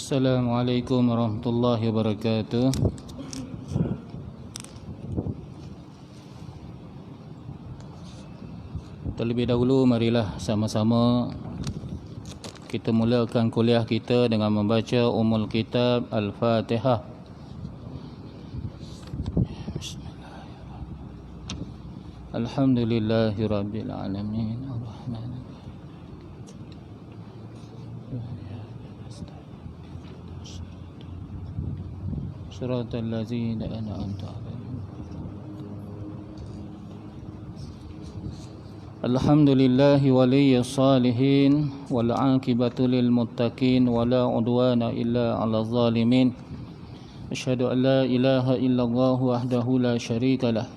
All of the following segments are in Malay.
Assalamualaikum warahmatullahi wabarakatuh. Terlebih dahulu marilah sama-sama kita mulakan kuliah kita dengan membaca Ummul Kitab Al-Fatihah. Alhamdulillahirabbil alamin arrahman Shiratal ladzina an'amta 'alaihim. Alhamdulillahi waliyyis salihin wal 'aqibatu lil muttaqin wala 'udwana illa 'alal zalimin. Asyhadu an la ilaha illallah wahdahu la syarika lah.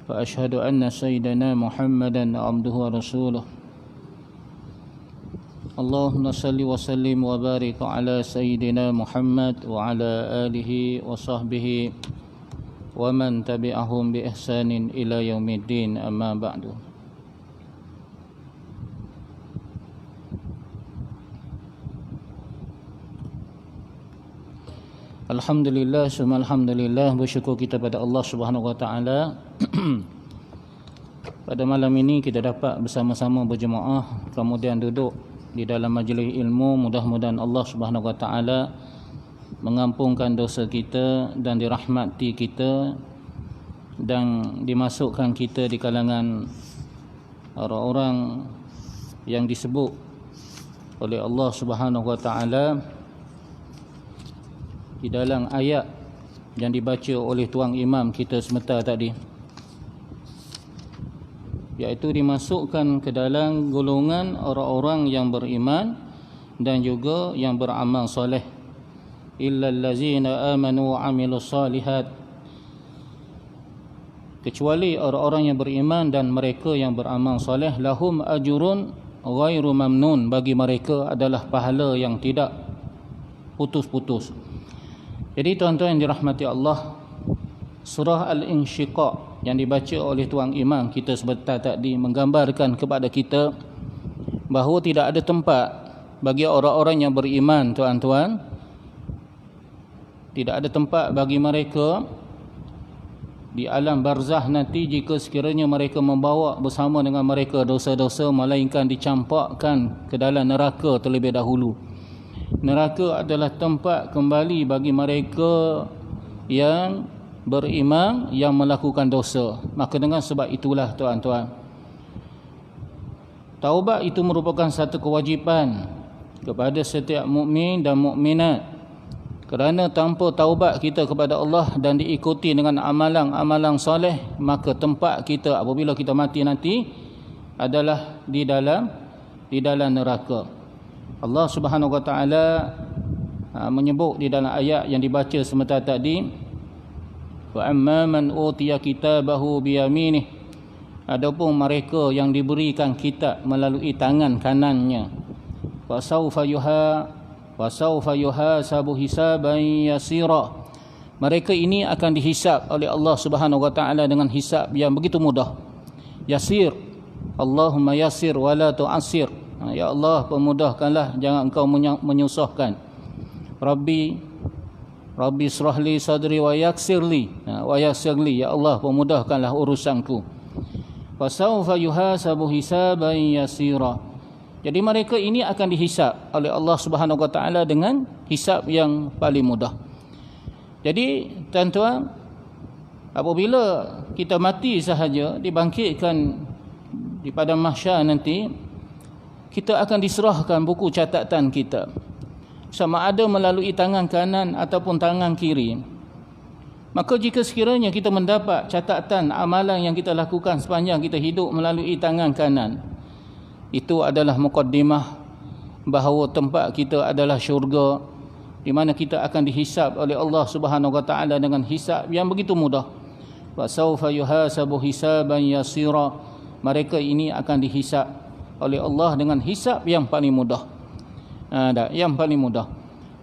Wa asyhadu anna sayyidana Muhammadan 'abduhu wa rasuluh. Allahumma salli wa sallim wa barik ala sayyidina Muhammad wa ala alihi wa sahbihi wa man tabi'ahum bi ihsanin ila yaumiddin, amma ba'du. Alhamdulillah, summa alhamdulillah, bersyukur kita pada Allah Subhanahu wa taala. Pada malam ini kita dapat bersama-sama berjemaah, kemudian duduk di dalam majlis ilmu. Mudah-mudahan Allah Subhanahu wa taala mengampunkan dosa kita dan dirahmati kita dan dimasukkan kita di kalangan orang-orang yang disebut oleh Allah Subhanahu wa taala di dalam ayat yang dibaca oleh tuan imam kita sebentar tadi, iaitu dimasukkan ke dalam golongan orang-orang yang beriman dan juga yang beramal soleh. Illal ladzina amanu wa amilus solihat, kecuali orang-orang yang beriman dan mereka yang beramal soleh, lahum ajrun ghairu mamnun, bagi mereka adalah pahala yang tidak putus-putus. Jadi tuan-tuan yang dirahmati Allah, surah Al-Insyiqaq yang dibaca oleh tuan imam kita sebentar tadi menggambarkan kepada kita bahawa tidak ada tempat bagi orang-orang yang beriman, tuan-tuan. Tidak ada tempat bagi mereka di alam barzah nanti jika sekiranya mereka membawa bersama dengan mereka dosa-dosa, melainkan dicampakkan ke dalam neraka terlebih dahulu. Neraka adalah tempat kembali bagi mereka yang beriman yang melakukan dosa. Maka dengan sebab itulah tuan-tuan, taubat itu merupakan satu kewajipan kepada setiap mukmin dan mukminat. Kerana tanpa taubat kita kepada Allah dan diikuti dengan amalan-amalan soleh, maka tempat kita apabila kita mati nanti adalah di dalam neraka. Allah Subhanahu wa taala menyebut di dalam ayat yang dibaca sebentar tadi, wa amma man utiya kitabahu biyaminih, adapun mereka yang diberikan kitab melalui tangan kanannya, wa sawfa yuhasabu hisaban yasira, mereka ini akan dihisab oleh Allah Subhanahu wa taala dengan hisab yang begitu mudah. Yasir, Allahumma yasir wa la tu'assir, ya Allah permudahkanlah, jangan engkau menyusahkan. Rabbi israhli sadri wa yassirli, ya Allah permudahkanlah urusanku. Fasawfa yuhasabu hisaban yasira, jadi mereka ini akan dihisab oleh Allah Subhanahu wa taala dengan hisab yang paling mudah. Jadi tuan-tuan, apabila kita mati sahaja, dibangkitkan di padang mahsyar nanti, kita akan diserahkan buku catatan kita, sama ada melalui tangan kanan ataupun tangan kiri. Maka jika sekiranya kita mendapat catatan amalan yang kita lakukan sepanjang kita hidup melalui tangan kanan, itu adalah muqaddimah bahawa tempat kita adalah syurga, di mana kita akan dihisab oleh Allah Subhanahu wa taala dengan hisab yang begitu mudah. Wa sawfa yuhasabu hisaban yasira, mereka ini akan dihisab oleh Allah dengan hisab yang paling mudah. Yang paling mudah.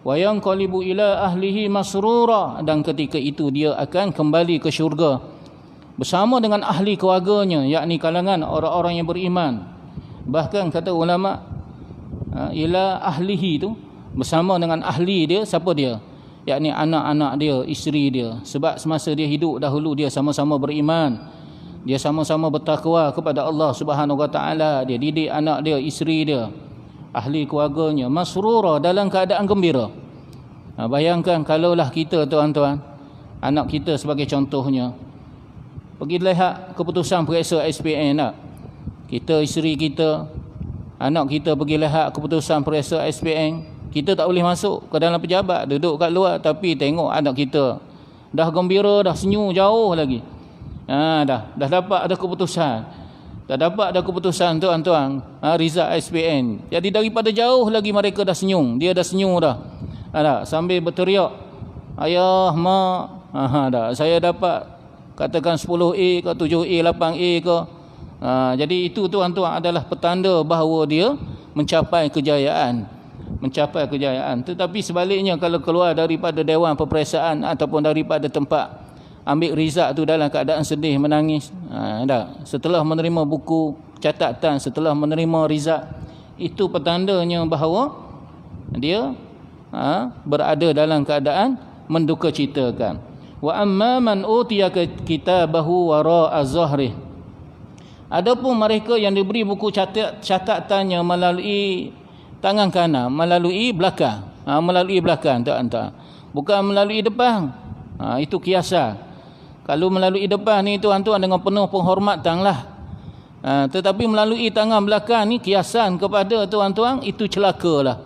Wa yanqalibu ila ahlihi masrura, dan ketika itu dia akan kembali ke syurga bersama dengan ahli keluarganya, yakni kalangan orang-orang yang beriman. Bahkan kata ulama, ila ahlihi itu bersama dengan ahli dia. Siapa dia? Yakni anak-anak dia, isteri dia. Sebab semasa dia hidup dahulu dia sama-sama beriman, dia sama-sama bertakwa kepada Allah Subhanahu Wa Taala. Dia didik anak dia, isteri dia, ahli keluarganya, masrura, dalam keadaan gembira. Bayangkan kalaulah kita, tuan-tuan, anak kita sebagai contohnya, pergi lihat keputusan periksa SPN tak? Kita, isteri kita, anak kita pergi lihat keputusan periksa SPN, kita tak boleh masuk ke dalam pejabat, duduk kat luar, tapi tengok anak kita dah gembira, dah senyum jauh lagi. Dah dapat ada keputusan. Dah dapat ada keputusan, tuan-tuan, result SPN. Jadi daripada jauh lagi mereka dah senyum. Dia dah senyum dah. Sambil berteriak, ayah, mak, dah saya dapat katakan 10A ke 7A, 8A ke. Jadi itu, tuan-tuan, adalah petanda bahawa dia mencapai kejayaan. Tetapi sebaliknya, kalau keluar daripada Dewan Peperiksaan ataupun daripada tempat ambil result tu dalam keadaan sedih, menangis, setelah menerima buku catatan, setelah menerima result, itu petandanya bahawa dia berada dalam keadaan mendukacitakan. Wa amma man utiya kitabahu wara'a zahri. Adapun mereka yang diberi buku catatannya melalui tangan kanan, melalui belakang, tuan-tuan, bukan melalui depan. Itu kiasan. Kalau melalui depan ni, tuan-tuan, dengan penuh penghormatan lah. Tetapi melalui tangan belakang ni kiasan kepada, tuan-tuan, itu celakalah.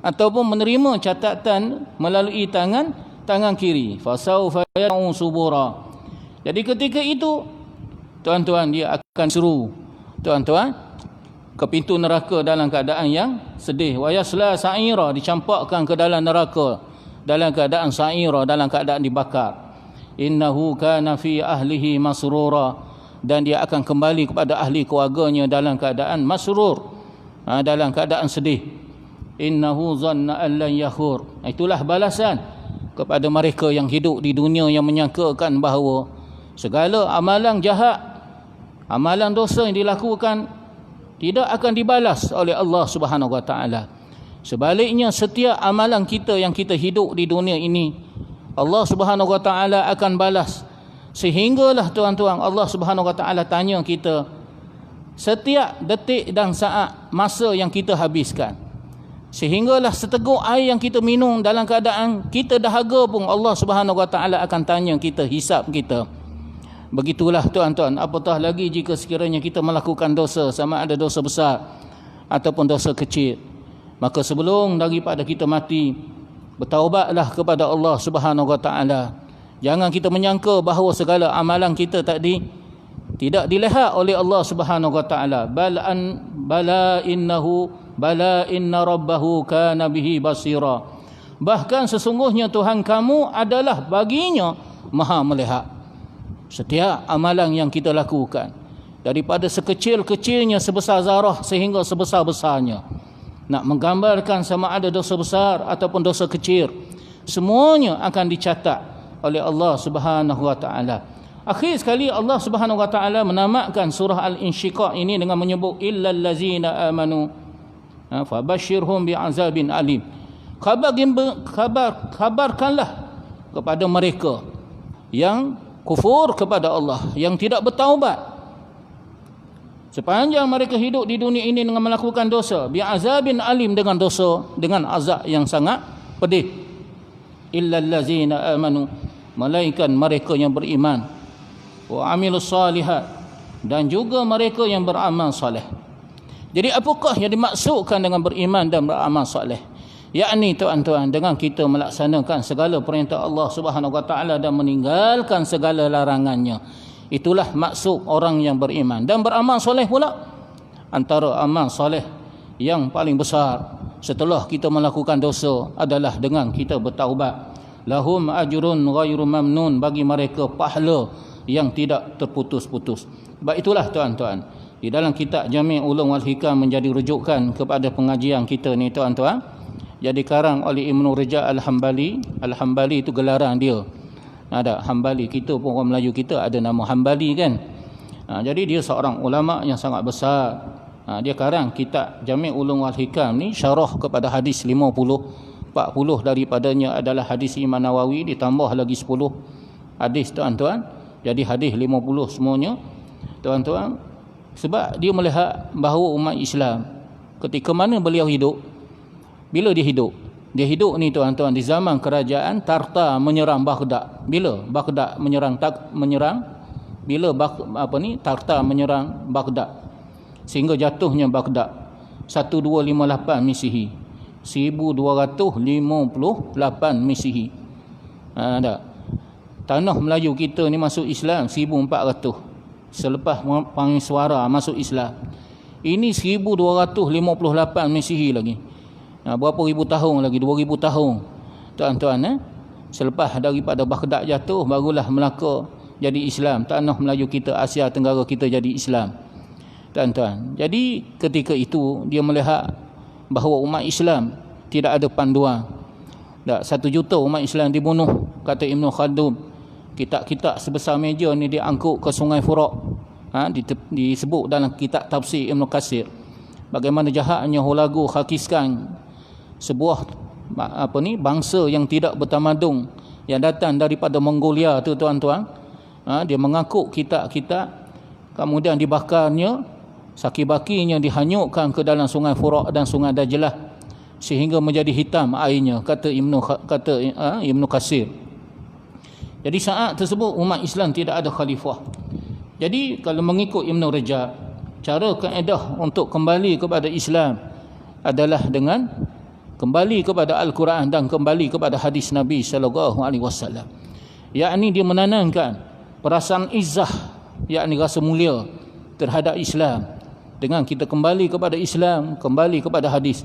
Ataupun menerima catatan melalui tangan kiri, fasaufa yad'u subura. Jadi ketika itu, tuan-tuan, dia akan seru, tuan-tuan, ke pintu neraka dalam keadaan yang sedih. Wa yasla sa'ira, dicampakkan ke dalam neraka dalam keadaan sa'ira, dalam keadaan dibakar. Innahu kana fi ahlihi masrura, dan dia akan kembali kepada ahli keluarganya dalam keadaan masrur, dalam keadaan sedih. Innahu zanna an lan yakhur. Itulah balasan kepada mereka yang hidup di dunia yang menyangkakan bahawa segala amalan jahat, amalan dosa yang dilakukan tidak akan dibalas oleh Allah Subhanahu Wa Taala. Sebaliknya, setiap amalan kita yang kita hidup di dunia ini, Allah Subhanahu Wa Taala akan balas. Sehinggalah, tuan-tuan, Allah Subhanahu Wa Taala tanya kita setiap detik dan saat masa yang kita habiskan. Sehinggalah seteguk air yang kita minum dalam keadaan kita dahaga pun, Allah Subhanahu Wa Taala akan tanya kita, hisap kita. Begitulah, tuan-tuan, apatah lagi jika sekiranya kita melakukan dosa, sama ada dosa besar ataupun dosa kecil. Maka sebelum daripada kita mati, bertaubatlah kepada Allah Subhanahu Wa Taala. Jangan kita menyangka bahawa segala amalan kita tadi tidak dilihat oleh Allah Subhanahu Wa Taala. Bala inna rabbahu kana bihi basira. Bahkan sesungguhnya Tuhan kamu adalah baginya maha melihat setiap amalan yang kita lakukan, daripada sekecil-kecilnya sebesar zarah sehingga sebesar-besarnya. Nak menggambarkan sama ada dosa besar ataupun dosa kecil, semuanya akan dicatat oleh Allah Subhanahu Wa Taala. Akhir sekali, Allah Subhanahu Wa Taala menamakan surah Al-Insyiqaq ini dengan menyebut illal ladzina amanu fabashshirhum bi'azabin alim. Kabarkanlah kepada mereka yang kufur kepada Allah, yang tidak bertaubat sepanjang mereka hidup di dunia ini dengan melakukan dosa, bi'azabin alim, dengan dosa, dengan azab yang sangat pedih. Illal ladzina amanu, melainkan mereka yang beriman, wa amilus salihat, dan juga mereka yang beramal soleh. Jadi apakah yang dimaksudkan dengan beriman dan beramal soleh? Yakni, tuan-tuan, dengan kita melaksanakan segala perintah Allah Subhanahu Wa Taala dan meninggalkan segala larangannya. Itulah maksud orang yang beriman. Dan beramal soleh pula, antara amal soleh yang paling besar setelah kita melakukan dosa adalah dengan kita bertaubat. Lahum ajrun ghairu mamnun, bagi mereka pahala yang tidak terputus-putus. Sebab itulah, tuan-tuan, di dalam kitab Jami' Ulum wal Hikam menjadi rujukan kepada pengajian kita ni, tuan-tuan. Jadi karang oleh Ibnu Rajab Al-Hambali. Al-Hambali itu gelaran dia. Ada Hambali, kita pun orang Melayu kita ada nama Hambali kan. Jadi dia seorang ulama yang sangat besar. Dia karang kitab Jami' Ulum wal Hikam ni syarah kepada hadis 50 40 daripadanya adalah hadis Imam Nawawi, ditambah lagi 10 hadis tuan-tuan, jadi hadis 50 semuanya tuan-tuan. Sebab dia melihat bahawa umat Islam ketika mana beliau hidup, bila dia hidup ni tuan-tuan di zaman kerajaan Tartar menyerang Baghdad. Bila Baghdad Tartar menyerang Baghdad sehingga jatuhnya Baghdad 1258 Masihi, 1258 Masihi. Tak. Tanah Melayu kita ni masuk Islam 1400 selepas panggil suara masuk Islam. Ini 1258 Masihi lagi. Berapa ribu tahun lagi? 2000 tahun tuan-tuan. Selepas daripada Baghdad jatuh, barulah Melaka jadi Islam. Tanah Melayu kita, Asia Tenggara kita jadi Islam tuan-tuan. Jadi ketika itu dia melihat bahawa umat Islam tidak ada panduan. 1 juta umat Islam dibunuh, kata Ibn Khaldun. Kitab-kitab sebesar meja ni diangkut ke Sungai Furat. Disebut dalam kitab tafsir Ibn Katsir bagaimana jahatnya Hulagu Khakiskan, sebuah bangsa yang tidak bertamadung yang datang daripada Mongolia tu tuan-tuan. Dia mengangkut kitab-kitab, kemudian dibakarnya, saki-bakinya dihanyutkan ke dalam Sungai Furat dan Sungai Dajlah sehingga menjadi hitam airnya, kata Ibn Katsir. Jadi saat tersebut umat Islam tidak ada khalifah. Jadi kalau mengikut Ibn Rajab, cara kaedah untuk kembali kepada Islam adalah dengan kembali kepada Al-Quran dan kembali kepada hadis Nabi sallallahu alaihi wasallam. Yakni dia menanamkan perasaan izzah, yakni rasa mulia terhadap Islam dengan kita kembali kepada Islam, kembali kepada hadis.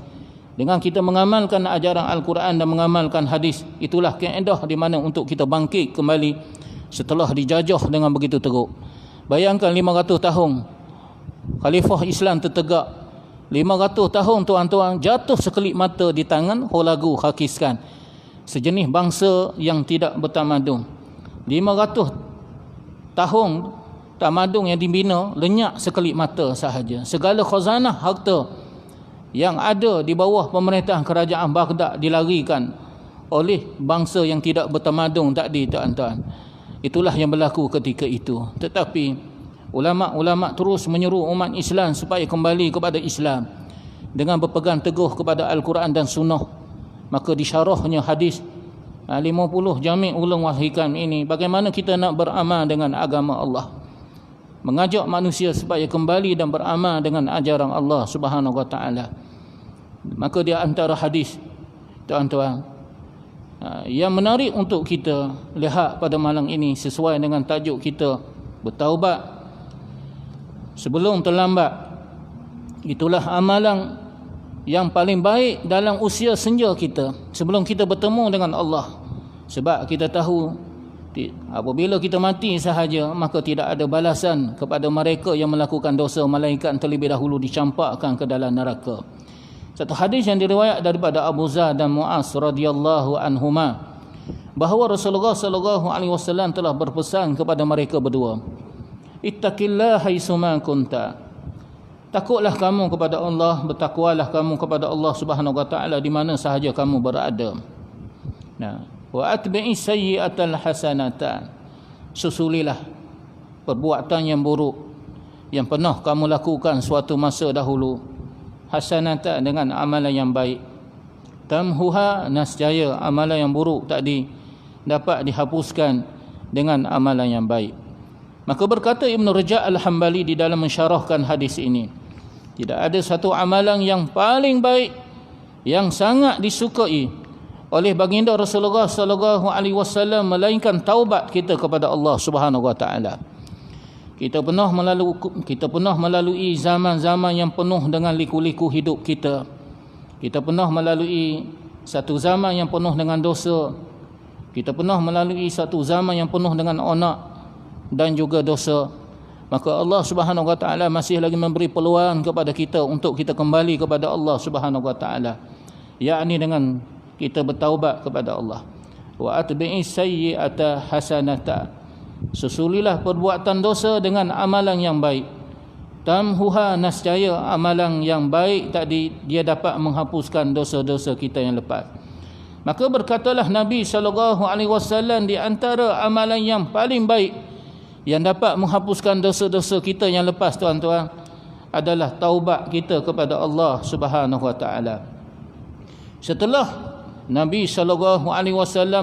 Dengan kita mengamalkan ajaran Al-Quran dan mengamalkan hadis, itulah kaedah di mana untuk kita bangkit kembali setelah dijajah dengan begitu teruk. Bayangkan 500 tahun khalifah Islam tertegak. 500 tahun tuan-tuan, jatuh sekelip mata di tangan Hulagu Khakiskan, sejenis bangsa yang tidak bertamadun. 500 tahun tamadun yang dibina lenyap sekelip mata sahaja. Segala khazanah harta yang ada di bawah pemerintahan kerajaan Baghdad dilarikan oleh bangsa yang tidak bertamadun tadi tuan-tuan. Itulah yang berlaku ketika itu. Tetapi ulama-ulama terus menyeru umat Islam supaya kembali kepada Islam dengan berpegang teguh kepada Al-Quran dan Sunnah. Maka disyarahnya hadis 50 Jami' Ulum wal Hikam ini, bagaimana kita nak beramal dengan agama Allah, mengajak manusia supaya kembali dan beramal dengan ajaran Allah Subhanahu wa taala. Maka dia antara hadis tuan-tuan yang menarik untuk kita lihat pada malam ini sesuai dengan tajuk kita, bertaubat sebelum terlambat. Itulah amalan yang paling baik dalam usia senja kita sebelum kita bertemu dengan Allah. Sebab kita tahu apabila kita mati sahaja, maka tidak ada balasan kepada mereka yang melakukan dosa. Malaikat terlebih dahulu dicampakkan ke dalam neraka. Satu hadis yang diriwayat daripada Abu Zar dan Muaz radhiyallahu anhuma, bahawa Rasulullah sallallahu alaihi wasallam telah berpesan kepada mereka berdua, ittaqillaha haitsuma kunta. Takutlah kamu kepada Allah, bertakwalah kamu kepada Allah Subhanahu wa taala di mana sahaja kamu berada. Wa atbi'is sayyi'atal hasanata. Susulilah perbuatan yang buruk yang pernah kamu lakukan suatu masa dahulu, hasanata dengan amalan yang baik. Tamhuha, nascaya amalan yang buruk tadi dapat dihapuskan dengan amalan yang baik. Maka berkata Ibn Rajab Al-Hambali di dalam mensyarahkan hadis ini, tidak ada satu amalan yang paling baik yang sangat disukai oleh baginda Rasulullah sallallahu alaihi wasallam melainkan taubat kita kepada Allah Subhanahu wa taala. Kita pernah melalui zaman-zaman yang penuh dengan liku-liku hidup kita. Kita pernah melalui satu zaman yang penuh dengan dosa. Kita pernah melalui satu zaman yang penuh dengan onak dan juga dosa. Maka Allah Subhanahu wa taala masih lagi memberi peluang kepada kita untuk kita kembali kepada Allah Subhanahu wa taala, yakni dengan kita bertaubat kepada Allah. Wa atbi'is sayyi'ata hasanata. Susulilah perbuatan dosa dengan amalan yang baik. Tamhuha, nascaya amalan yang baik tadi dia dapat menghapuskan dosa-dosa kita yang lepas. Maka berkatalah Nabi SAW, di antara amalan yang paling baik yang dapat menghapuskan dosa-dosa kita yang lepas, tuan-tuan, adalah taubat kita kepada Allah Subhanahu Wa Taala. Setelah Nabi SAW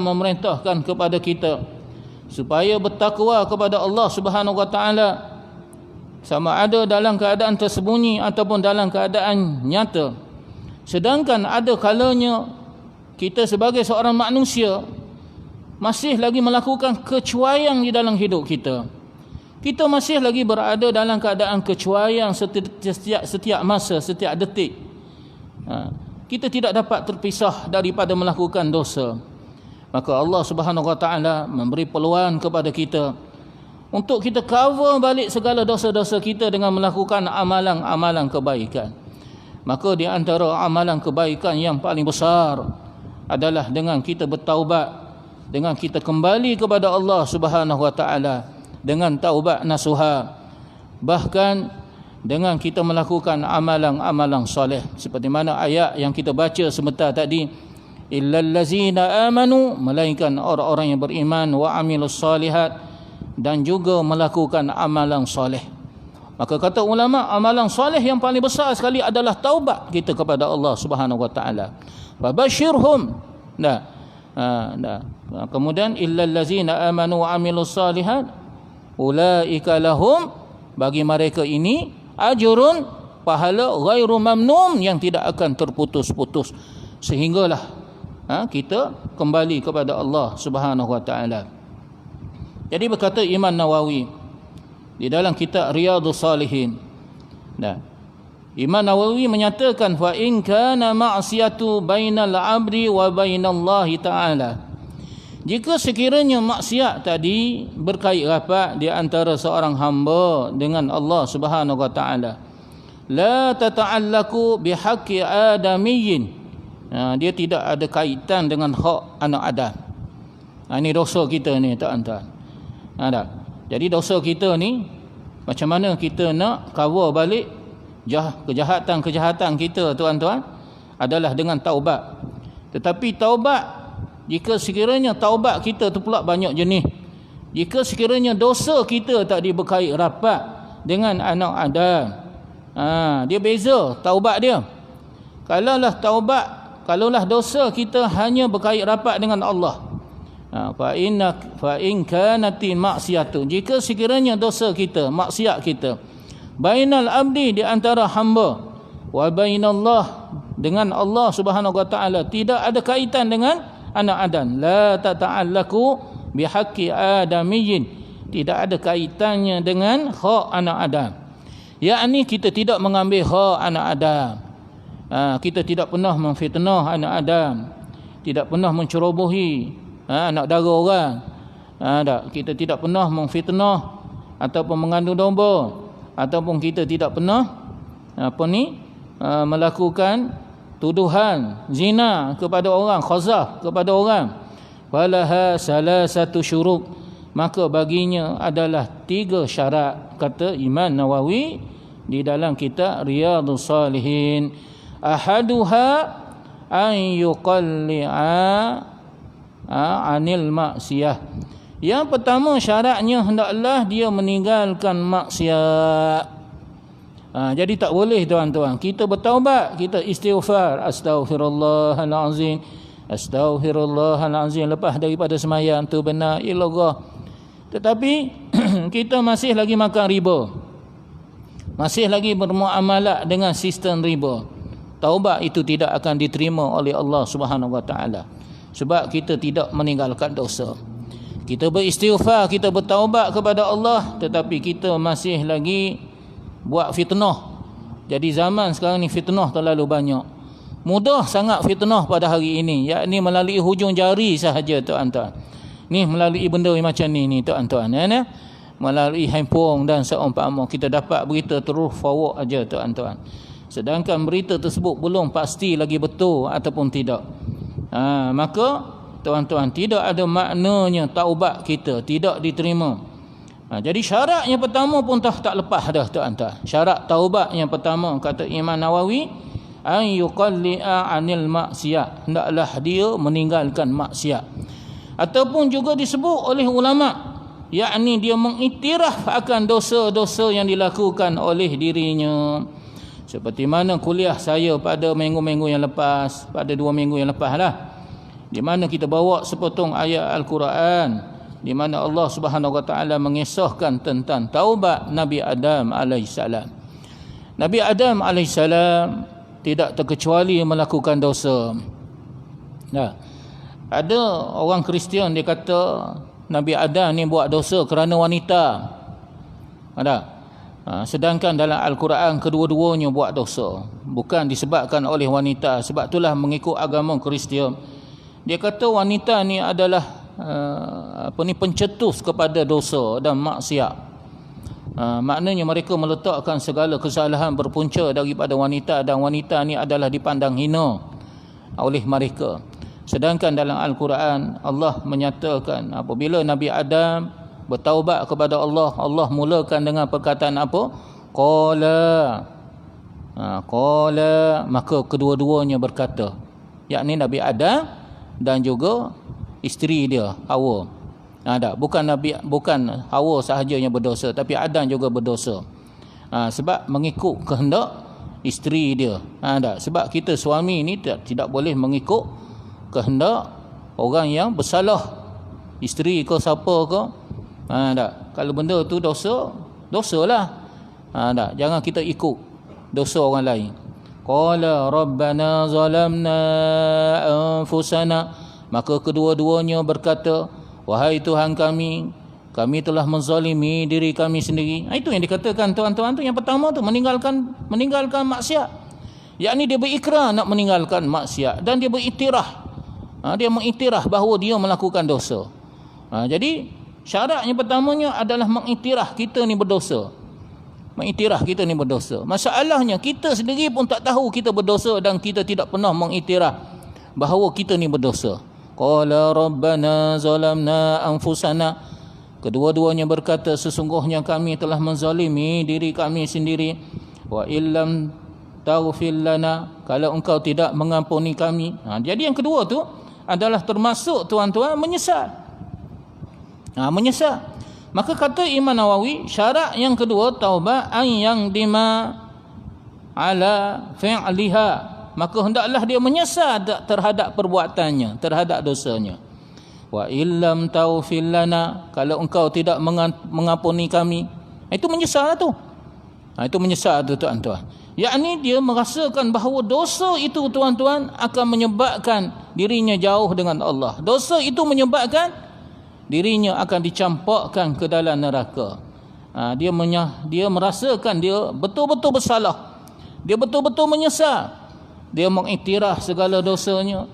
memerintahkan kepada kita supaya bertakwa kepada Allah Subhanahu Wa Taala, sama ada dalam keadaan tersembunyi ataupun dalam keadaan nyata. Sedangkan ada kalanya kita sebagai seorang manusia masih lagi melakukan kecuaian di dalam hidup kita. Kita masih lagi berada dalam keadaan kecuaian setiap masa, setiap detik. Kita tidak dapat terpisah daripada melakukan dosa. Maka Allah Subhanahu Wa Taala memberi peluang kepada kita untuk kita cover balik segala dosa-dosa kita dengan melakukan amalan-amalan kebaikan. Maka di antara amalan kebaikan yang paling besar adalah dengan kita bertaubat, dengan kita kembali kepada Allah Subhanahu Wa Taala dengan taubat nasuha, bahkan dengan kita melakukan amalan-amalan soleh, seperti mana ayat yang kita baca sebentar tadi, illal ladzina amanu, melainkan orang-orang yang beriman, wa amilus solihat, dan juga melakukan amalan soleh. Maka kata ulama, amalan soleh yang paling besar sekali adalah taubat kita kepada Allah Subhanahu Wa Taala. Fabashirhum. Kemudian illal ladzina amanu wa amilus solihat ulaika lahum, bagi mereka ini ajrun, pahala ghairu mamnun, yang tidak akan terputus-putus, sehinggalah kita kembali kepada Allah Subhanahu Wa Taala. Jadi berkata Imam Nawawi di dalam kitab Riyadhus Salihin, Imam Nawawi menyatakan, fa in kana ma'siyatu bainal 'abdi wa bainallahi ta'ala, jika sekiranya maksiat tadi berkait rapat di antara seorang hamba dengan Allah Subhanahu Wa Taala, la tata'allaku bihaqqi adamiyyin, dia tidak ada kaitan dengan hak anak Adam. Ini dosa kita ni, tuan-tuan. Jadi dosa kita ni, macam mana kita nak cover balik kejahatan-kejahatan kita, tuan-tuan, adalah dengan taubat. Tetapi taubat, jika sekiranya taubat kita tu pula banyak jenis, jika sekiranya dosa kita tak berkait rapat dengan anak Adam, dia beza taubat dia. Kalaulah dosa kita hanya berkait rapat dengan Allah, fa in kanatin maksiatun, jika sekiranya dosa kita, maksiat kita, bainal abdi, di antara hamba, wa bainallah, dengan Allah Subhanahu Wa Taala, tidak ada kaitan dengan anak Adam, la tata'allaku bihaqqi adamiyyin, tidak ada kaitannya dengan hak anak Adam, yakni kita tidak mengambil hak anak Adam, kita tidak pernah memfitnah anak Adam, tidak pernah mencerobohi anak dara orang, kita tidak pernah memfitnah ataupun mengandung domba, ataupun kita tidak pernah melakukan tuduhan zina kepada orang, khazaf kepada orang. Walaha salasatu syurut, maka baginya adalah 3 syarat, kata Imam Nawawi di dalam kitab Riyadhus Salihin. Ahaduha an yuqalli'a anil maksiyah. Yang pertama syaratnya hendaklah dia meninggalkan maksiat. Jadi tak boleh, tuan-tuan, kita bertaubat, kita istighfar, astaghfirullahalazim, astaghfirullahalazim, lepas daripada sembahyang tu benar ilallah, tetapi kita masih lagi makan riba, masih lagi bermuamalah dengan sistem riba, taubat itu tidak akan diterima oleh Allah Subhanahu Wa Taala, sebab kita tidak meninggalkan dosa. Kita beristighfar, kita bertaubat kepada Allah, tetapi kita masih lagi buat fitnah. Jadi zaman sekarang ni fitnah terlalu banyak. Mudah sangat fitnah pada hari ini, yakni melalui hujung jari sahaja, tuan-tuan. Ni melalui benda macam ni tuan-tuan, melalui handphone dan seumpama, kita dapat berita terus forward aja, tuan-tuan. Sedangkan berita tersebut belum pasti lagi betul ataupun tidak. Maka tuan-tuan, tidak ada maknanya taubat kita tidak diterima. Jadi syarat yang pertama pun tak lepas dah, tuan-tuan. Syarat taubat yang pertama, kata Imam Nawawi, an yuqalli'a 'anil maksiat, hendaklah dia meninggalkan maksiat. Ataupun juga disebut oleh ulama, yakni dia mengiktiraf akan dosa-dosa yang dilakukan oleh dirinya. Seperti mana kuliah saya pada minggu-minggu yang lepas, pada 2 minggu yang lepas lah, di mana kita bawa sepotong ayat Al-Quran di mana Allah Subhanahu Wa Taala mengisahkan tentang taubat Nabi Adam alaihissalam. Nabi Adam alaihissalam tidak terkecuali melakukan dosa. Nah, ada orang Kristian dia kata Nabi Adam ni buat dosa kerana wanita. Ada. Sedangkan dalam Al-Quran kedua-duanya buat dosa, bukan disebabkan oleh wanita. Sebab itulah mengikut agama Kristian, dia kata wanita ni adalah pencetus kepada dosa dan maksiat. Maknanya mereka meletakkan segala kesalahan berpunca daripada wanita, dan wanita ni adalah dipandang hina oleh mereka. Sedangkan dalam Al-Quran Allah menyatakan apabila Nabi Adam bertaubat kepada Allah, Allah mulakan dengan perkataan apa? Qala. Qala, maka kedua-duanya berkata, yakni Nabi Adam dan juga isteri dia Hawa. Bukan Hawa sahaja yang berdosa, tapi Adam juga berdosa. Sebab mengikut kehendak isteri dia. Sebab kita suami ni tidak boleh mengikut kehendak orang yang bersalah, isteri ke siapa ke. Kalau benda tu dosalah. Jangan kita ikut dosa orang lain. Qala rabbana zalamna anfusana, maka kedua-duanya berkata, wahai Tuhan kami telah menzalimi diri kami sendiri. Itu yang dikatakan tuan-tuan tu. Yang pertama tu meninggalkan maksiat, yakni dia berikrar nak meninggalkan maksiat, dan dia beriktiraf. Dia mengiktiraf bahawa dia melakukan dosa. Jadi syarat yang pertamanya adalah mengiktiraf kita ni berdosa. Mengiktiraf kita ni berdosa. Masalahnya kita sendiri pun tak tahu kita berdosa, dan kita tidak pernah mengiktiraf bahawa kita ni berdosa. Qala rabbana zalamna anfusana, kedua-duanya berkata sesungguhnya kami telah menzalimi diri kami sendiri. Wa illam taghfir lana, kalau engkau tidak mengampuni kami. Jadi yang kedua tu adalah termasuk tuan-tuan menyesal. Menyesal. Maka kata Imam Nawawi, syarat yang kedua taubat an yang dima ala fi'liha, maka hendaklah dia menyesal terhadap perbuatannya, terhadap dosanya. Wa illam taghfir lana, kalau engkau tidak mengampuni kami, itu menyesal tu. Itu menyesal tu tuan-tuan. Yakni dia merasakan bahawa dosa itu tuan-tuan akan menyebabkan dirinya jauh dengan Allah. Dosa itu menyebabkan dirinya akan dicampakkan ke dalam neraka. Dia merasakan dia betul-betul bersalah. Dia betul-betul menyesal. Dia mengiktiraf segala dosanya.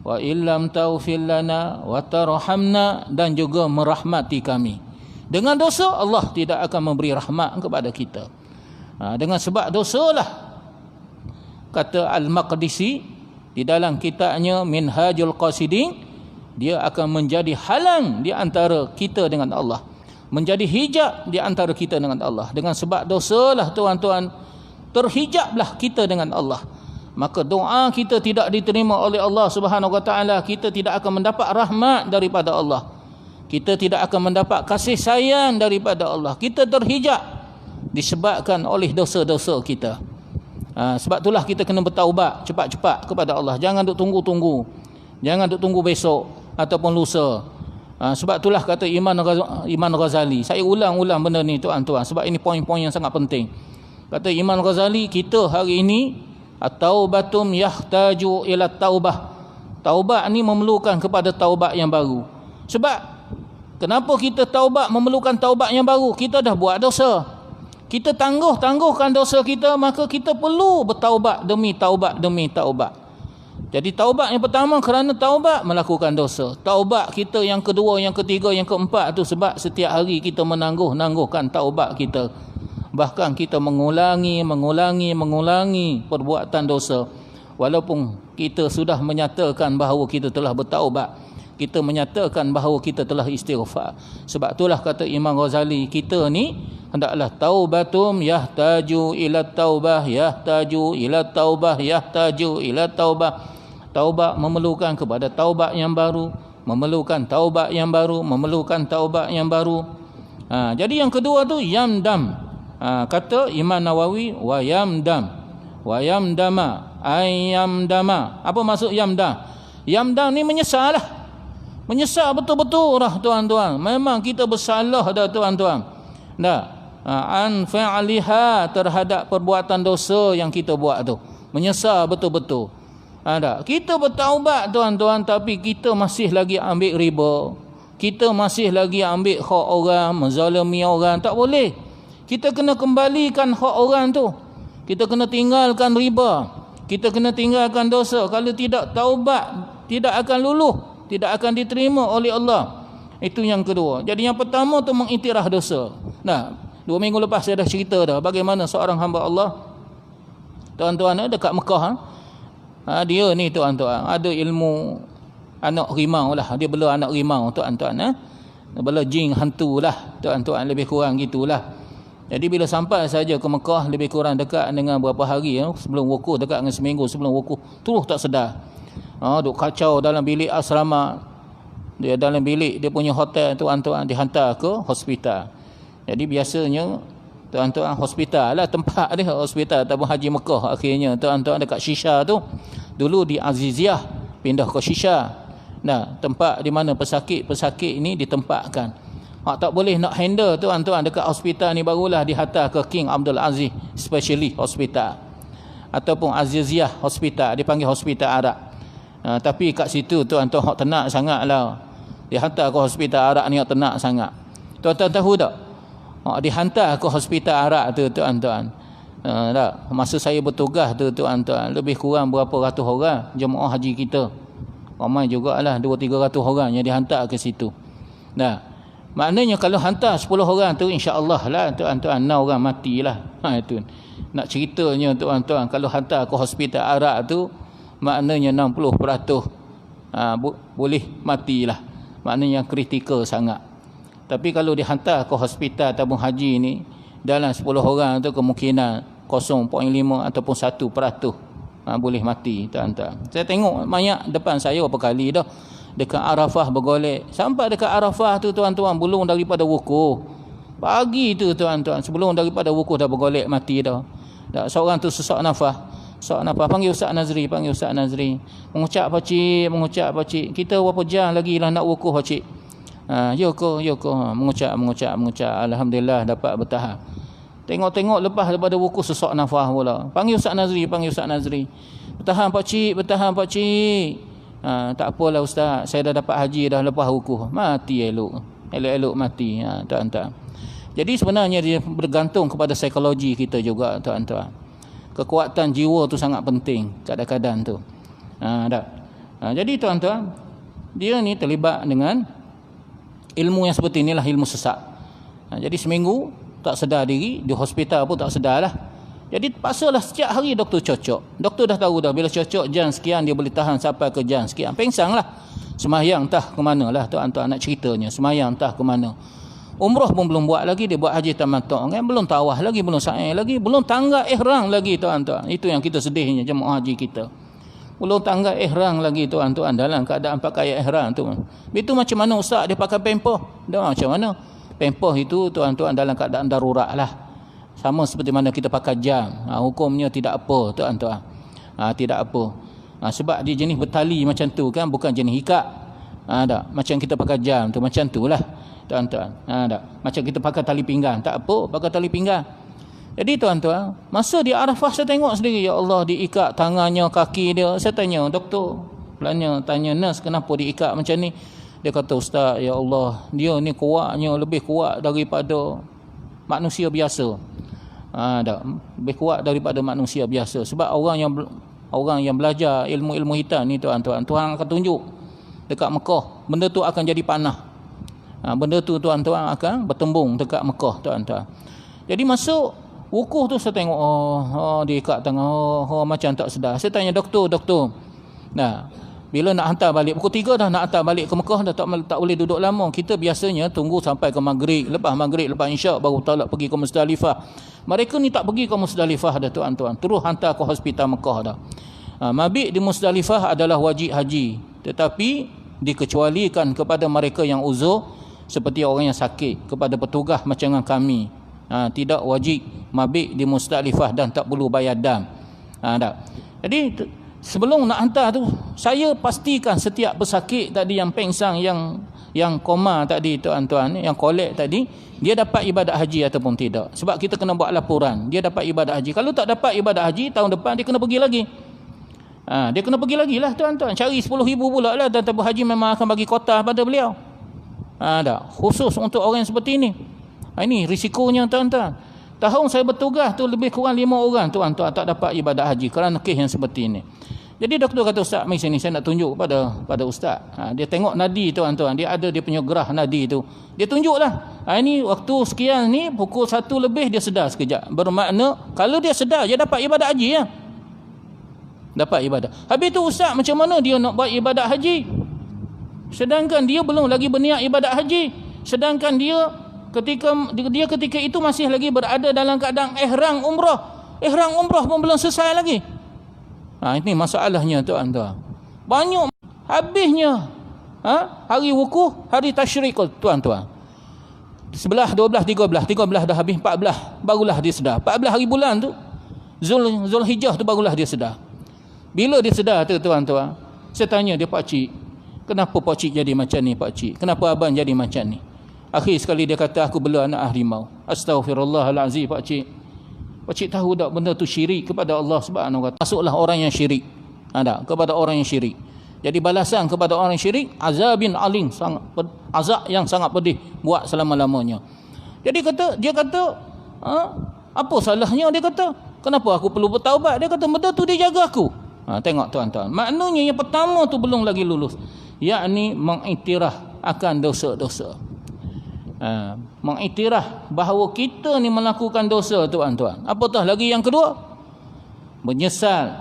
Wa illam taghfir lana wa tarhamna, dan juga merahmati kami. Dengan dosa Allah tidak akan memberi rahmat kepada kita. Dengan sebab dosalah, kata Al-Maqdisi di dalam kitabnya Minhajul Qasidin, dia akan menjadi halang di antara kita dengan Allah, menjadi hijab di antara kita dengan Allah. Dengan sebab dosalah tuan-tuan, terhijablah kita dengan Allah. Maka doa kita tidak diterima oleh Allah Subhanahu Wa Taala. Kita tidak akan mendapat rahmat daripada Allah. Kita tidak akan mendapat kasih sayang daripada Allah. Kita terhijab disebabkan oleh dosa-dosa kita. Sebab itulah kita kena bertaubat cepat-cepat kepada Allah. Jangan duk tunggu-tunggu. Jangan duk tunggu besok ataupun lusa. Sebab itulah kata Imam Ghazali. Saya ulang-ulang benda ni tuan-tuan, sebab ini poin-poin yang sangat penting. Kata Imam Ghazali, kita hari ini at-taubatum yahtaju ila taubah. Taubat ni memerlukan kepada taubat yang baru. Sebab kenapa kita taubat memerlukan taubat yang baru? Kita dah buat dosa. Kita tangguhkan dosa kita, maka kita perlu bertaubat demi taubat demi taubat. Jadi taubat yang pertama kerana taubat melakukan dosa. Taubat kita yang kedua, yang ketiga, yang keempat tu sebab setiap hari kita menangguhkan taubat kita. Bahkan kita mengulangi perbuatan dosa. Walaupun kita sudah menyatakan bahawa kita telah bertaubat, kita menyatakan bahawa kita telah istighfar. Sebab itulah kata Imam Ghazali, kita ni hendaklah taubatum yahtaju ila taubah, yahtaju ila taubah, yahtaju ila taubah. Taubat memerlukan kepada taubat yang baru, memerlukan taubat yang baru, memerlukan taubat yang baru. Jadi yang kedua tu yamdam. Kata Imam Nawawi wa yamdam. Wa yamdama ayyamdama. Apa maksud yamdam? Yamdam ni menyesal lah. Menyesal betul-betul lah tuan-tuan. Memang kita bersalah dah tuan-tuan. Dah. An fa'aliha, terhadap perbuatan dosa yang kita buat tu. Menyesal betul-betul. Ada. Kita bertaubat tuan-tuan, tapi kita masih lagi ambil riba. Kita masih lagi ambil hak orang, menzalimi orang. Tak boleh. Kita kena kembalikan hak orang tu. Kita kena tinggalkan riba. Kita kena tinggalkan dosa. Kalau tidak taubat, tidak akan luluh, tidak akan diterima oleh Allah. Itu yang kedua. Jadi yang pertama tu mengiktiraf dosa. Nah, 2 minggu lepas saya dah cerita dah bagaimana seorang hamba Allah tuan-tuan dekat Mekah. Dia ni tuan-tuan ada ilmu anak rimau lah. Dia bela anak rimau tuan-tuan. Bela jin hantu lah tuan-tuan, lebih kurang gitulah. Jadi bila sampai saja ke Mekah, lebih kurang dekat dengan berapa hari sebelum wukuf, dekat dengan seminggu sebelum wukuf, terus tak sedar. Duk kacau dalam bilik asrama. Dia dalam bilik dia punya hotel tuan-tuan, dihantar ke hospital. Jadi biasanya tuan-tuan hospital lah tempat dia, hospital ataupun Haji Mekah akhirnya tuan-tuan dekat Shisha tu. Dulu di Aziziyah, pindah ke Shisha. Nah, tempat di mana pesakit-pesakit ini ditempatkan. Tak boleh nak handle tuan-tuan dekat hospital ni, barulah dihantar ke King Abdul Aziz Specialist Hospital ataupun Aziziyah Hospital, dipanggil hospital Arab. Tapi kat situ tuan-tuan hak tenang sangatlah. Dihantar ke hospital Arab ni hak tenang sangat. Tuan-tuan tahu tak? Dihantar ke hospital Arab tu tuan-tuan. Masa saya bertugas tu tuan-tuan, lebih kurang berapa ratus orang jemaah haji kita. Ramai jugalah 200-300 orang yang dihantar ke situ. Maknanya kalau hantar 10 orang tu insya-Allah lah tuan-tuan 6 orang matilah. Itu. Nak ceritanya tuan-tuan, kalau hantar ke hospital Arab tu maknanya 60% boleh matilah. Maknanya kritikal sangat. Tapi kalau dihantar ke hospital tabung haji ni, dalam 10 orang tu kemungkinan 0.5 ataupun 1% boleh mati tuan-tuan. Saya tengok mayat depan saya berapa kali dah. Dekat Arafah bergolek. Sampai dekat Arafah tu tuan-tuan, belum daripada wukuf. Pagi tu tuan-tuan, sebelum daripada wukuf dah bergolek mati dah. Seorang tu sesak nafas. Sesak nafas. Panggil Ustaz Nazri. Mengucap pakcik. Kita berapa jam lagi lah nak wukuf pakcik. Yoko. Mengucap. Alhamdulillah dapat bertahan. Tengok lepas daripada wukuf sesak nafas pula. Panggil Ustaz Nazri. Bertahan pakcik. Tak apalah Ustaz, saya dah dapat haji dah lepas wukuf. Mati elok mati tuan-tuan. Jadi sebenarnya dia bergantung kepada psikologi kita juga tuan-tuan. Kekuatan jiwa tu sangat penting kadang-kadang tu. Jadi tuan-tuan, dia ni terlibat dengan ilmu yang seperti inilah, ilmu sesat. Jadi seminggu tak sedar diri, di hospital pun tak sedar lah. Jadi paksalah setiap hari doktor cocok. Doktor dah tahu dah bila cocok jam sekian dia boleh tahan sampai ke jam sekian. Pengsang lah. Semayang entah ke mana lah tuan-tuan nak ceritanya. Semayang entah ke mana. Umrah pun belum buat lagi, dia buat haji tamattu' kan, belum tawaf lagi, belum sa'i lagi, belum tangga ihram lagi tuan-tuan. Itu yang kita sedihnya jemaah haji kita. Belum tangga ihram lagi tuan-tuan dalam keadaan pakai ihram tu. Itu macam mana ustaz dia pakai pempoh? Dia macam mana? Pempoh itu tuan-tuan dalam keadaan darurat lah. Sama seperti mana kita pakai jam. Hukumnya tidak apa tuan-tuan. Tidak apa. Sebab dia jenis bertali macam tu kan, bukan jenis ikat. Macam kita pakai jam tu, macam tu lah tuan-tuan. Macam kita pakai tali pinggang, tak apa pakai tali pinggang. Jadi tuan-tuan, masa di Arafah saya tengok sendiri, ya Allah, diikat tangannya, kaki dia. Saya tanya doktor, tanya nurse, kenapa diikat macam ni? Dia kata, Ustaz, ya Allah, dia ni kuatnya lebih kuat daripada manusia biasa. Lebih kuat daripada manusia biasa. Sebab orang yang belajar ilmu-ilmu hitam ni tuan-tuan, Tuhan akan tunjuk dekat Mekah, benda tu akan jadi panah. Benda tu tuan-tuan akan bertembung dekat Mekah tuan-tuan. Jadi masuk wukuf tu saya tengok dia ikat tangan, macam tak sedar. Saya tanya doktor. Bila nak hantar balik, pukul 3 dah nak hantar balik ke Mekah, dah tak boleh duduk lama. Kita biasanya tunggu sampai ke maghrib, lepas isyak baru talak pergi ke Musdalifah. Mereka ni tak pergi ke Musdalifah dah tuan-tuan, terus hantar ke hospital Mekah dah. Mabit di Musdalifah adalah wajib haji, tetapi dikecualikan kepada mereka yang uzur, seperti orang yang sakit, kepada petugas macam dengan kami. Tidak wajib mabit di Musdalifah dan tak perlu bayar dam. Jadi sebelum nak hantar tu, saya pastikan setiap pesakit tadi yang pengsang, yang koma tadi tuan-tuan, yang kolek tadi, dia dapat ibadat haji ataupun tidak. Sebab kita kena buat laporan, dia dapat ibadat haji. Kalau tak dapat ibadat haji, tahun depan dia kena pergi lagi. Dia kena pergi lagi lah tuan-tuan, cari 10,000 pula lah, dan tabung haji memang akan bagi kota pada beliau. Khusus untuk orang yang seperti ini. Ini risikonya tuan-tuan. Tahun saya bertugas tu lebih kurang 5 orang tuan-tuan tak dapat ibadat haji kerana kes yang seperti ini. Jadi doktor kata, Ustaz, mari sini saya nak tunjuk pada Ustaz. Dia tengok nadi tuan-tuan, dia ada dia punya gerah nadi tu. Dia tunjuklah. Ini waktu sekian ni pukul 1 lebih dia sedar sekejap. Bermakna kalau dia sedar dia dapat ibadat haji ya. Dapat ibadat. Habis tu Ustaz, macam mana dia nak buat ibadat haji? Sedangkan dia belum lagi berniat ibadat haji. Sedangkan dia ketika itu masih lagi berada dalam keadaan ihram umrah. Ihram umrah pun belum selesai lagi. Ini masalahnya tuan-tuan. Banyak habisnya hari wukuf, hari tasyrik tuan-tuan. 11, 12, 13 dah habis, 14 barulah dia sedar. 14 hari bulan tu Zulhijjah tu barulah dia sedar. Bila dia sedar tu tuan-tuan, saya tanya dia, Pak Cik, kenapa Pak Cik jadi macam ni Pak Cik? Kenapa abang jadi macam ni? Akhir sekali dia kata, aku bela anak harimau. Astaghfirullahalazim Pak Cik. Pak Cik tahu tak benda tu syirik kepada Allah Subhanahu wa taala. Masuklah orang yang syirik. Kepada orang yang syirik. Jadi balasan kepada orang yang syirik, azabin alim, azab yang sangat pedih buat selama-lamanya. Jadi dia kata, apa salahnya? Dia kata, kenapa aku perlu bertaubat? Dia kata, benda tu dia jaga aku. Tengok tuan-tuan. Maknanya yang pertama tu belum lagi lulus. Yakni mengiktiraf akan dosa-dosa. Mengiktiraf bahawa kita ni melakukan dosa tuan-tuan. Apatah lagi yang kedua? Menyesal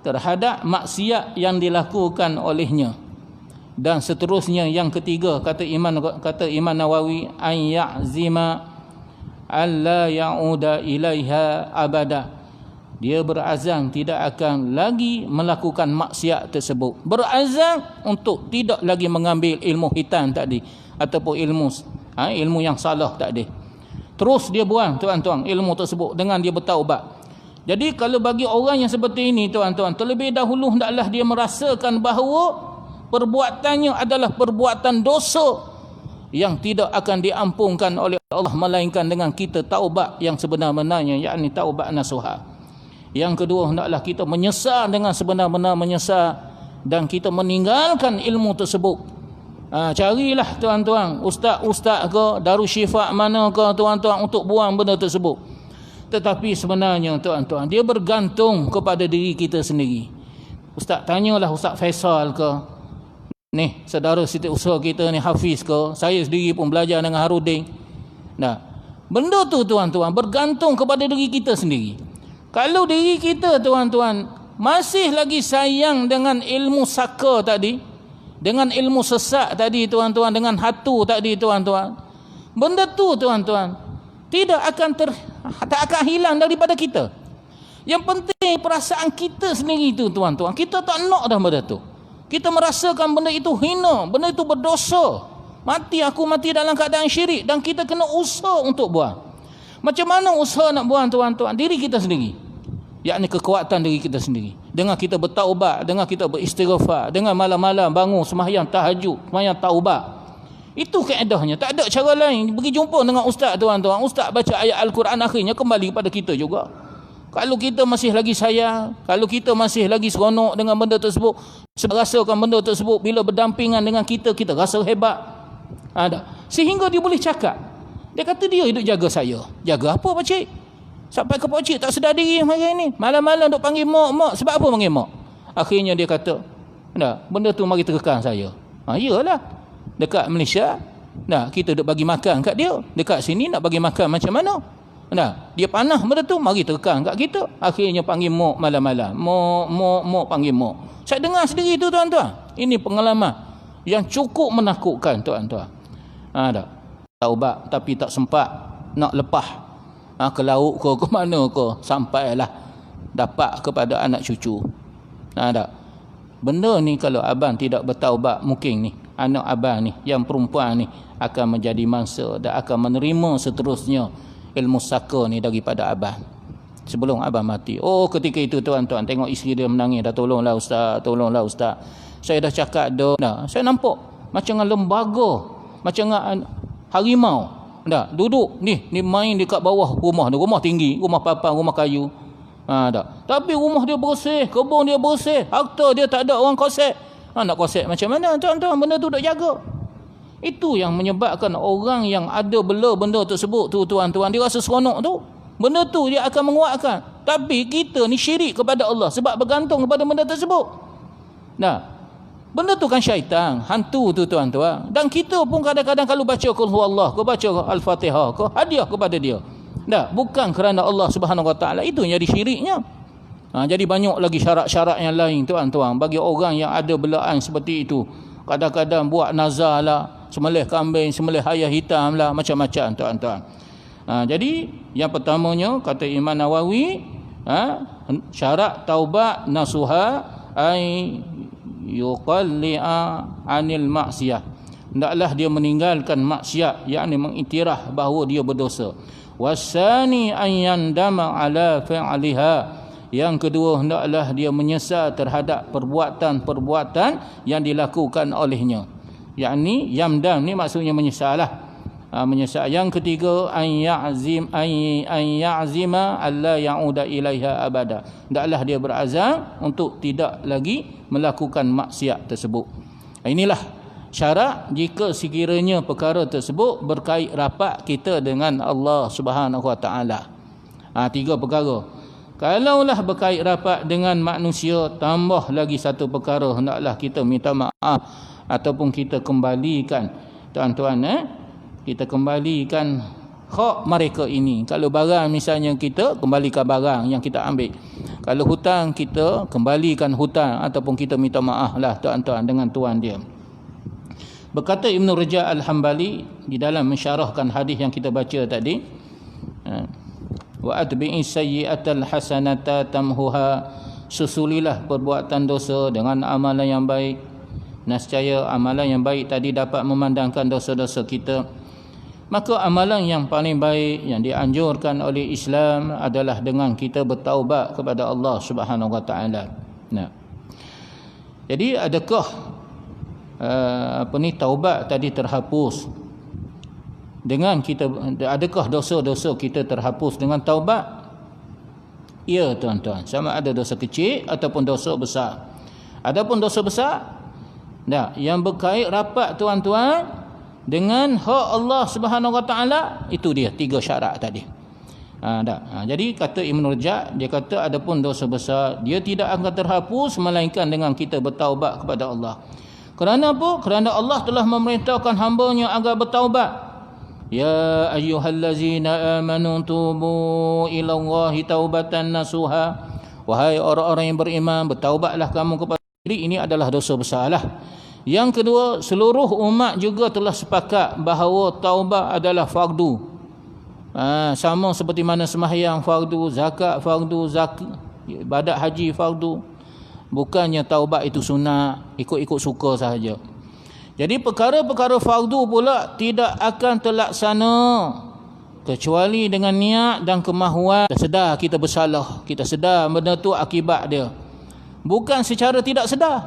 terhadap maksiat yang dilakukan olehnya. Dan seterusnya yang ketiga, kata Imam Nawawi, an ya'zima alla ya'uda ilaiha abada. Dia berazam tidak akan lagi melakukan maksiat tersebut. Berazam untuk tidak lagi mengambil ilmu hitam tadi ataupun ilmu yang salah tadi. Terus dia buang tuan-tuan ilmu tersebut dengan dia bertaubat. Jadi kalau bagi orang yang seperti ini tuan-tuan, terlebih dahulu hendaklah dia merasakan bahawa perbuatannya adalah perbuatan dosa yang tidak akan diampunkan oleh Allah, melainkan dengan kita taubat yang sebenar-benarnya, yakni taubat nasuha. Yang kedua, hendaklah kita menyesal dengan sebenar-benar menyesal dan kita meninggalkan ilmu tersebut. Carilah tuan-tuan ustaz ke Darussyifa mana ke tuan-tuan untuk buang benda tersebut. Tetapi sebenarnya tuan-tuan, dia bergantung kepada diri kita sendiri. Ustaz tanyalah Ustaz Faisal ke, ni saudara siti usaha kita ni Hafiz ke, saya sendiri pun belajar dengan Harudin. Benda tu tuan-tuan bergantung kepada diri kita sendiri. Kalau diri kita tuan-tuan masih lagi sayang dengan ilmu saka tadi, dengan ilmu sesat tadi tuan-tuan, dengan hatu tadi tuan-tuan, benda tu tuan-tuan tak akan hilang daripada kita. Yang penting perasaan kita sendiri tu tuan-tuan, kita tak nak dah benda tu. Kita merasakan benda itu hina, benda itu berdosa. Aku mati dalam keadaan syirik, dan kita kena usaha untuk buang. Macam mana usaha nak buang tuan-tuan? Diri kita sendiri, yakni kekuatan diri kita sendiri. Dengan kita bertaubat, dengan kita beristighfar, dengan malam-malam bangun sembahyang tahajud, sembahyang taubat. Itu kaedahnya, tak ada cara lain. Pergi jumpa dengan ustaz tuan-tuan, ustaz baca ayat Al-Quran, akhirnya kembali kepada kita juga. Kalau kita masih lagi sayang, kalau kita masih lagi seronok dengan benda tersebut, rasakan benda tersebut bila berdampingan dengan kita, kita rasa hebat. Sehingga dia boleh cakap, dia kata dia hidup jaga saya. Jaga apa Pak Cik? Sampai ke Pak Cik tak sedar diri hari ni. Malam-malam duk panggil mak. Sebab apa panggil mak? Akhirnya dia kata, benda tu mari tekan saya. Iyalah. Dekat Malaysia, kita duk bagi makan kat dia. Dekat sini nak bagi makan macam mana? Dia panah benda tu, mari tekan kat kita. Akhirnya panggil mak malam-malam. Mak panggil mak. Saya dengar sendiri tu tuan-tuan. Ini pengalaman yang cukup menakutkan tuan-tuan. Tak taubat tapi tak sempat nak lepas ke laut ke mana ke, sampailah dapat kepada anak cucu. Tak. Benda ni kalau abang tidak bertaubat, mungkin ni anak abang ni yang perempuan ni akan menjadi mangsa dan akan menerima seterusnya ilmu saka ni daripada abang sebelum abang mati. Ketika itu tuan-tuan tengok isteri dia menangis, dah tolonglah ustaz. Saya dah cakap dah. Saya nampak macam dengan lembaga, macam dengan harimau. Dah duduk ni main dekat bawah rumah dia, rumah tinggi, rumah papan, rumah kayu. Tapi rumah dia bersih, kebun dia bersih, harta dia tak ada orang kosek. Nak kosek macam mana tuan-tuan? Benda tu duk jaga. Itu yang menyebabkan orang yang ada bela benda tersebut tu tuan-tuan, dia rasa seronok tu. Benda tu dia akan menguatkan. Tapi kita ni syirik kepada Allah sebab bergantung kepada benda tersebut. Benda tu kan syaitan, hantu tu tuan-tuan. Dan kita pun kadang-kadang kalau baca Qul Huwallah, kau baca Al-Fatihah, kau hadiah kepada dia. Bukan kerana Allah Subhanahu Wa Taala, itu yang jadi syiriknya. Jadi banyak lagi syarat-syarat yang lain tuan-tuan bagi orang yang ada belaan seperti itu. Kadang-kadang buat nazar lah, sembelih kambing, sembelih ayam hitam lah, macam-macam tuan-tuan. Jadi yang pertamanya kata Imam Nawawi, syarat taubat nasuha ay yuqalli'a anil maksiyah. Hendaklah dia meninggalkan maksiat, yakni mengiktiraf bahawa dia berdosa. Wasani an yandama ala fi'liha. Yang kedua, hendaklah dia menyesal terhadap perbuatan-perbuatan yang dilakukan olehnya. Yakni yamdam ni maksudnya menyesal lah. Menyesal. Yang ketiga, an ya'zima alla ya'uda ilaiha abada. Hendaklah dia berazam untuk tidak lagi melakukan maksiat tersebut. Inilah syarat jika sekiranya perkara tersebut berkait rapat kita dengan Allah Subhanahu Wa Taala. 3 perkara. Kalaulah berkait rapat dengan manusia, tambah lagi satu perkara, hendaklah kita minta maaf ataupun kita kembalikan tuan-tuan, kita kembalikan hak mereka ini. Kalau barang misalnya, kita kembalikan barang yang kita ambil. Kalau hutang, kita kembalikan hutang ataupun kita minta maaf lah tuan-tuan dengan tuan dia. Berkata Ibn Rajab Al-Hambali di dalam mensyarahkan hadis yang kita baca tadi, wa atbi'i sayyi'atal hasanata tamhuha, susulilah perbuatan dosa dengan amalan yang baik. Nescaya amalan yang baik tadi dapat memandangkan dosa-dosa kita. Maka amalan yang paling baik yang dianjurkan oleh Islam adalah dengan kita bertaubat kepada Allah Subhanahu Wa Taala. Jadi adakah taubat tadi terhapus dengan kita? Adakah dosa-dosa kita terhapus dengan taubat? Ya tuan-tuan, sama ada dosa kecil ataupun dosa besar. Adapun dosa besar, yang berkait rapat tuan-tuan dengan hak Allah Subhanahu Wa Taala, itu dia 3 syarat tadi. Jadi kata Ibn Rajab, dia kata adapun dosa besar dia tidak akan terhapus melainkan dengan kita bertaubat kepada Allah. Kerana apa? Kerana Allah telah memerintahkan hamba-Nya agar bertaubat. Ya ayyuhallazina amanu tubu ilallahi taubatan nasuha. Wahai orang-orang yang beriman, bertaubatlah kamu kepada diri. Ini adalah dosa besarlah. Yang kedua, seluruh umat juga telah sepakat bahawa taubat adalah fardu. Sama seperti mana sembahyang fardu, zakat fardu, ibadat haji fardu. Bukannya taubat itu sunat, ikut-ikut suka sahaja. Jadi perkara-perkara fardu pula tidak akan terlaksana kecuali dengan niat dan kemahuan. Kita sedar kita bersalah, kita sedar benda tu akibat dia. Bukan secara tidak sedar.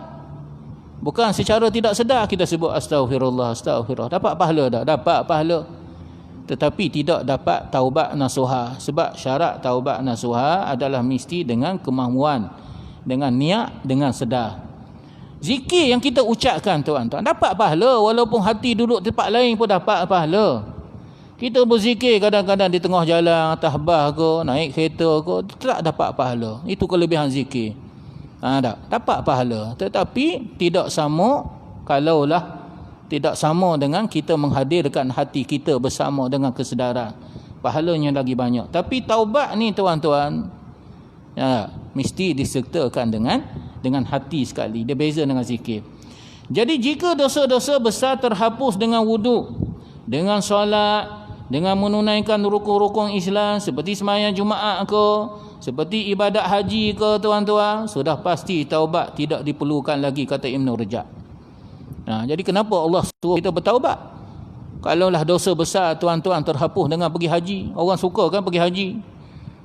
Bukan secara tidak sedar kita sebut astaghfirullah, astaghfirullah. Dapat pahala dah, dapat pahala. Tetapi tidak dapat taubat nasuha. Sebab syarat taubat nasuha adalah mesti dengan kemahuan, dengan niat, dengan sedar. Zikir yang kita ucapkan tuan-tuan dapat pahala, walaupun hati duduk tempat lain pun dapat pahala. Kita berzikir kadang-kadang di tengah jalan, atas bas ke, naik kereta ke, tak dapat pahala. Itu kelebihan zikir. Dapat pahala, tetapi tidak sama kalaulah tidak sama dengan kita menghadirkan hati kita bersama dengan kesedaran. Pahalanya lagi banyak. Tapi taubat ni tuan-tuan, mesti disertakan dengan hati sekali. Dia beza dengan zikir. Jadi jika dosa-dosa besar terhapus dengan wuduk, dengan solat, dengan menunaikan rukun-rukun Islam seperti sembahyang Jumaat ke, seperti ibadat haji ke tuan-tuan, sudah pasti taubat tidak diperlukan lagi, kata Ibn Rajab. Jadi kenapa Allah suruh kita bertaubat? Kalaulah dosa besar tuan-tuan terhapus dengan pergi haji. Orang suka kan pergi haji,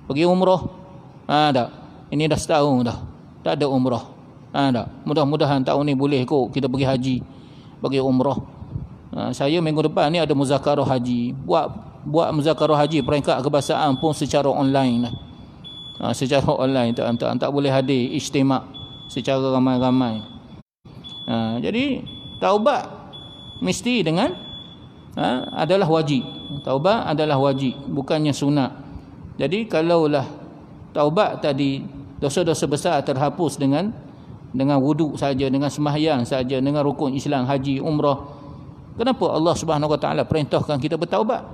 pergi umrah. Tak. Ini dah setahun dah tak ada umrah. Tak. Mudah-mudahan tahun ni boleh kot kita pergi haji, pergi umrah. Saya minggu depan ni ada muzakarah haji. Buat muzakarah haji peringkat kebahasaan pun secara online lah. Secara online tak boleh hadir ijtimak secara ramai-ramai. Jadi taubat mesti dengan adalah wajib. Taubat adalah wajib, bukannya sunat. Jadi kalaulah taubat tadi, dosa-dosa besar terhapus dengan wuduk saja, dengan sembahyang saja, dengan rukun Islam, haji, umrah, kenapa Allah Subhanahu Wa Taala perintahkan kita bertaubat?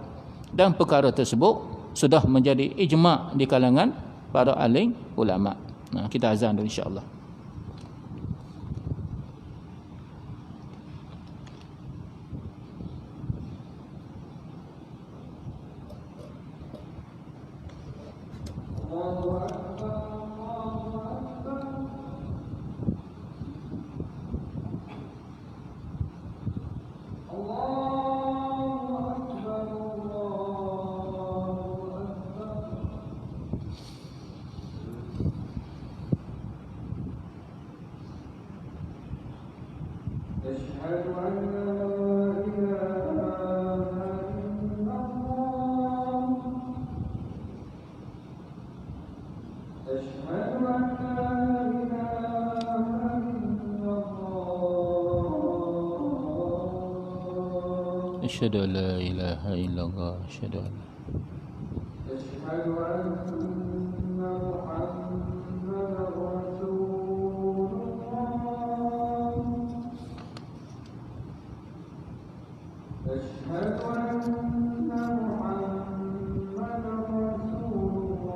Dan perkara tersebut sudah menjadi ijma' di kalangan para alim ulama. Kita azan dulu insya-Allah. أشهد أن لا إله إلا الله أشهد أن محمدا رسول الله أشهد أن محمدا رسول الله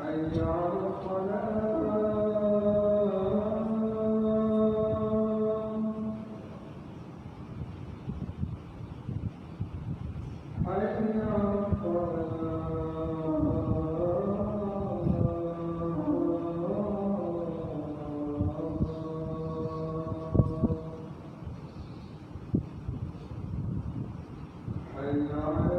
حي على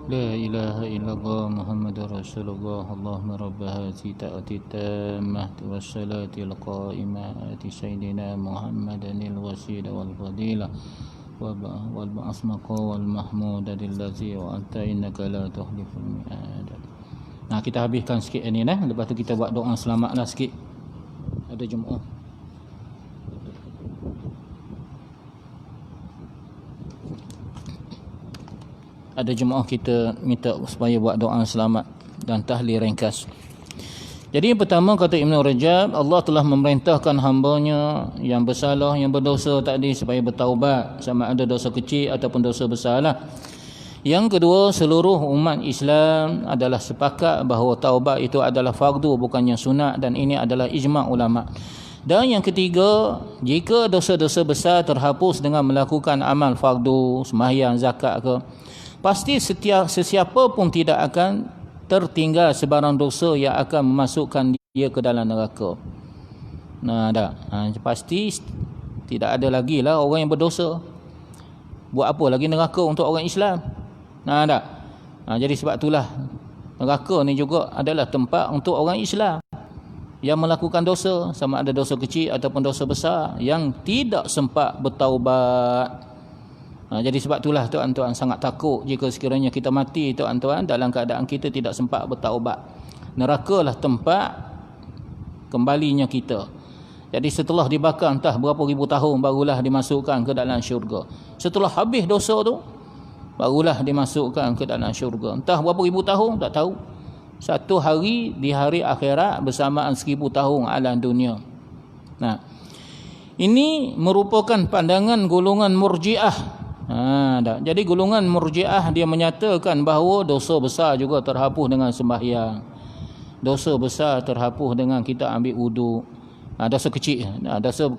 لا إله إلا الله محمد رسول الله اللهم رب هذه الدعوة التامة والصلاة القائمة آت سيدنا محمدا الوسيلة والفضيلة والبعث مقام المحمود الذي وأنت إنك لا تخلف الميعاد. Kita habiskan sikit ni lepas tu kita buat doa selamatlah sikit. Ada Jumaat. Ada jemaah kita minta supaya buat doa selamat dan tahlil ringkas. Jadi yang pertama kata Ibn Rajab, Allah telah memerintahkan hambanya yang bersalah, yang berdosa tadi supaya bertaubat, sama ada dosa kecil ataupun dosa besar lah. Yang kedua, seluruh umat Islam adalah sepakat bahawa taubat itu adalah fardu bukannya sunat, dan ini adalah ijma' ulama'. Dan yang ketiga, jika dosa-dosa besar terhapus dengan melakukan amal fardu, sembahyang, zakat ke, pasti sesiapa pun tidak akan tertinggal sebarang dosa yang akan memasukkan dia ke dalam neraka. Pasti tidak ada lagi lah orang yang berdosa. Buat apa lagi neraka untuk orang Islam? Jadi sebab itulah Neraka ni juga adalah tempat untuk orang Islam yang melakukan dosa, sama ada dosa kecil ataupun dosa besar, yang tidak sempat bertaubat. Jadi sebab itulah tuan-tuan sangat takut jika sekiranya kita mati tuan-tuan dalam keadaan kita tidak sempat bertaubat. Neraka lah tempat kembalinya kita. Jadi setelah dibakar entah berapa ribu tahun barulah dimasukkan ke dalam syurga. Setelah habis dosa tu barulah dimasukkan ke dalam syurga. Entah berapa ribu tahun tak tahu. Satu hari di hari akhirat bersamaan 1000 tahun alam dunia. Nah, ini merupakan pandangan golongan Murji'ah. Jadi golongan Murji'ah dia menyatakan bahawa dosa besar juga terhapus dengan sembahyang. Dosa besar terhapus dengan kita ambil wuduk. Dosa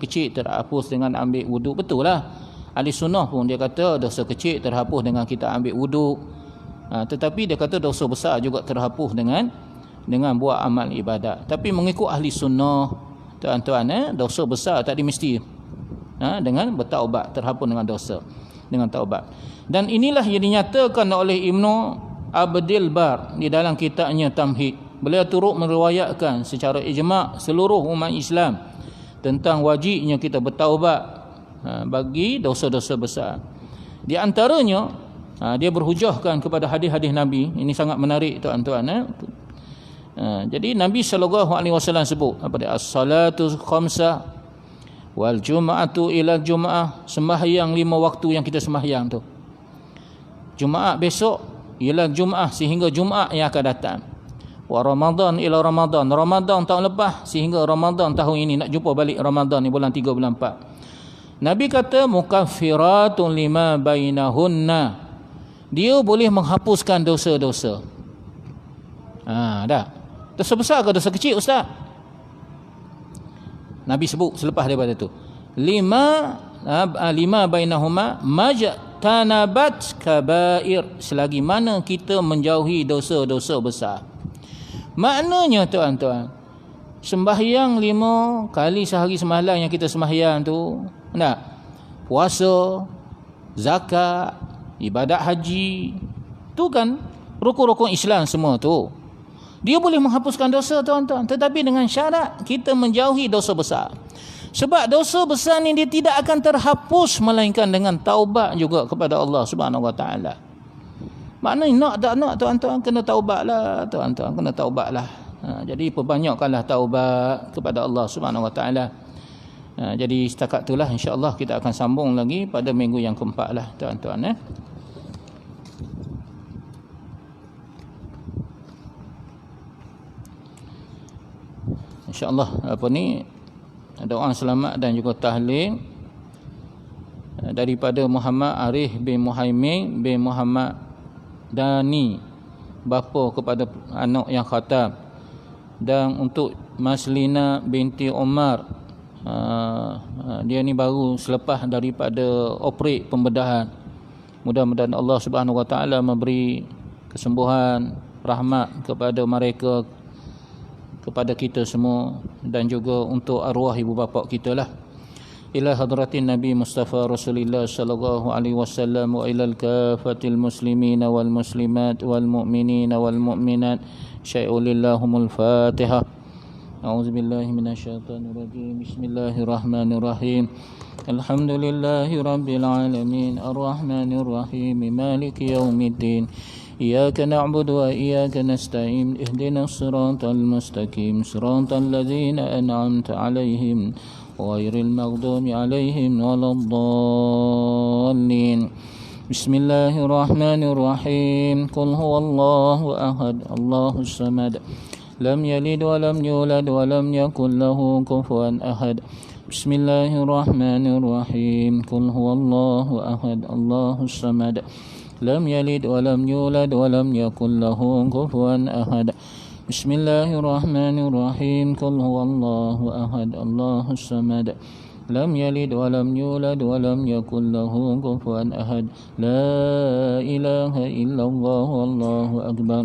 kecil terhapus dengan ambil wuduk. Betul lah. Ahli sunnah pun dia kata dosa kecil terhapus dengan kita ambil wuduk. Tetapi dia kata dosa besar juga terhapus dengan buat amal ibadat. Tapi mengikut ahli sunnah tuan-tuan, dosa besar tak mesti dengan bertaubat, terhapus dengan dosa dengan taubat. Dan inilah yang dinyatakan oleh Ibnu Abdul Bar di dalam kitabnya Tamhid. Beliau turut meriwayatkan secara ijma' seluruh umat Islam tentang wajibnya kita bertaubat bagi dosa-dosa besar. Di antaranya dia berhujahkan kepada hadis-hadis Nabi. Ini sangat menarik tuan-tuan. Jadi Nabi SAW sebut apa dia? As-salatu khamsa wal jum'atu ila jum'ah. Sembahyang 5 waktu yang kita sembahyang tu. Jumaat besok ila jum'ah, sehingga Jumaat yang akan datang. Wa Ramadan ila Ramadan. Ramadan tahun lepas sehingga Ramadan tahun ini. Nak jumpa balik Ramadan ni bulan 3 bulan 4. Nabi kata mukaffiratun lima bainahunna. Dia boleh menghapuskan dosa-dosa. Dah. Dosa besar ke dosa kecil ustaz? Nabi sebut selepas daripada tu. Lima bainahuma majtanabat kabair. Selagi mana kita menjauhi dosa-dosa besar. Maknanya tuan-tuan, sembahyang 5 kali sehari semalam yang kita sembahyang tu, puasa, zakat, ibadat haji, tu kan rukun-rukun Islam semua tu. Dia boleh menghapuskan dosa tuan-tuan, tetapi dengan syarat kita menjauhi dosa besar. Sebab dosa besar ni dia tidak akan terhapus melainkan dengan taubat juga kepada Allah Subhanahu Wa Taala. Maknanya nak tak nak tuan-tuan kena taubatlah tuan-tuan, kena taubatlah. Jadi perbanyakkanlah taubat kepada Allah Subhanahu Wa Taala. Jadi setakat itulah, insya-Allah kita akan sambung lagi pada minggu yang keempat lah tuan-tuan. InsyaAllah doa selamat dan juga tahlil daripada Muhammad Arif bin Muhaimin bin Muhammad Dani, bapa kepada anak yang khatam, dan untuk Maslina binti Umar, dia ni baru selepas daripada operate pembedahan. Mudah-mudahan Allah Subhanahu Wa Taala memberi kesembuhan, rahmat kepada mereka, kepada kita semua, dan juga untuk arwah ibu bapa kita lah. Ila hadratin Nabi Mustafa Rasulullah sallallahu alaihi wasallam wa ilal kafatil muslimin wal muslimat wal mu'minin wal mu'minat. Syai'ulillahumul Fatihah. A'udzubillahi minasyaitonir rajim. Bismillahirrahmanirrahim. Alhamdulillahi rabbil alamin arrahmanir rahim maliki yaumiddin. إياك نعبد وإياك نستعين اهدنا الصراط المستقيم صراط الذين أنعمت عليهم غير المغضوب عليهم ولا الضالين بسم الله الرحمن الرحيم قل هو الله أحد الله الصمد لم يلد ولم يولد ولم يكن له كفوا أحد بسم الله الرحمن الرحيم قل هو الله أحد الله الصمد لم يلد ولم يولد ولم يكن له كفوا أحد بسم الله الرحمن الرحيم قل هو الله أحد الله الصمد لم يلد ولم يولد ولم يكن له كفوا أحد لا إله إلا الله والله أكبر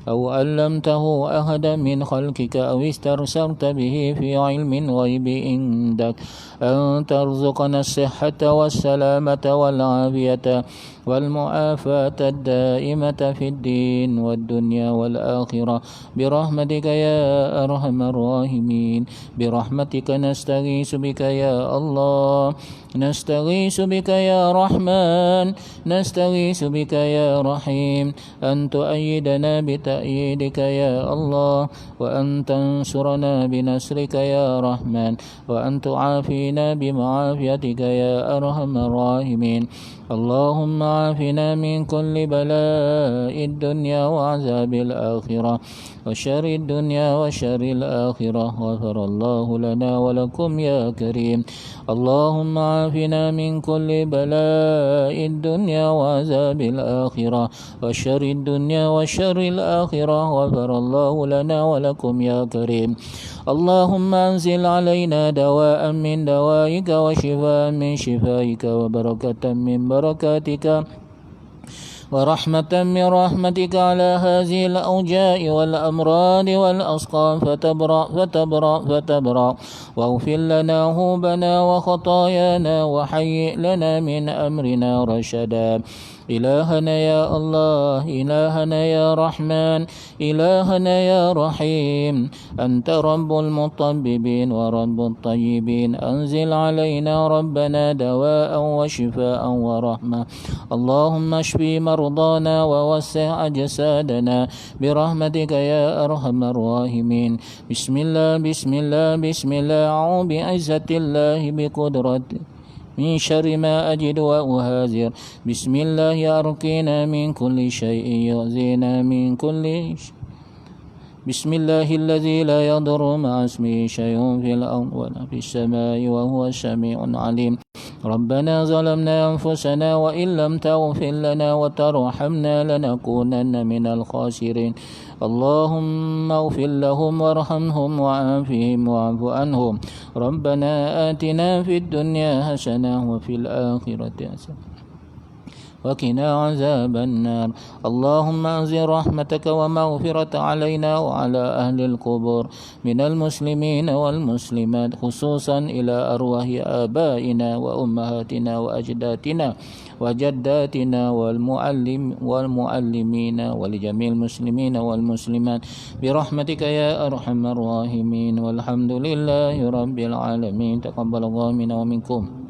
أو علمته أحدا من خلقك أو استرسلت به في علم الغيب عندك أن ترزقنا الصحة والسلامة والعافية والمعافاة الدائمة في الدين والدنيا والآخرة برحمتك يا أرحم الراحمين. برحمتك نستغيث بك يا الله، نستغيث بك يا رحمن، نستغيث بك يا رحيم، أن تؤيدنا بتأييدك يا الله، وأن تنصرنا بنصرك يا رحمن، وأن تعافينا بمعافيتك يا أرحم الراحمين. اللهم عافنا من كل بلاء الدنيا وعذاب الآخرة وشر الدنيا وشر الآخرة، غفر الله لنا ولكم يا كريم. اللهم عافنا من كل بلاء الدنيا وعذاب الآخرة وشر الدنيا وشر الآخرة، غفر الله لنا ولكم يا كريم. اللهم أنزل علينا دواء من دوائك وشفاء من شفائك وبركة من بركاتك ورحمة من رحمتك على هذه الأوجاع والأمراض والأسقام فتبرأ واغفر لنا ذنوبنا وخطايانا وهيئ لنا من أمرنا رشدا. إلهنا يا الله، إلهنا يا رحمن، إلهنا يا رحيم، أنت رب المطببين ورب الطيبين. أنزل علينا ربنا دواء وشفاء ورحمة. اللهم اشفي مرضانا ووسع أجسادنا برحمتك يا أرحم الراحمين. بسم الله بسم الله بسم الله، أعوذ بعزة الله بقدرته من شر ما أجد وأهاذر. بسم الله أرقينا من كل شيء يؤذينا من كل شيء. بسم الله الذي لا يضر مع اسمه شيء في الأرض ولا في السماء وهو السميع العليم. ربنا ظلمنا أنفسنا وإن لم تغفر لنا وترحمنا لنكونن من الخاسرين. اللهم اغفر لهم وارحمهم وعافهم واعف عنهم. ربنا آتنا في الدنيا حسنة وفي الآخرة حسنة وقنا عذاب النار. اللهم أنزل رحمتك ومغفرة علينا وعلى أهل القبور من المسلمين والمسلمات، خصوصا إلى أرواح آبائنا وأمهاتنا وأجدادنا وجداتنا والمعلمين ولجميع المسلمين والمسلمات برحمتك يا أرحم الراحمين. والحمد لله رب العالمين. تقبل الله منا ومنكم.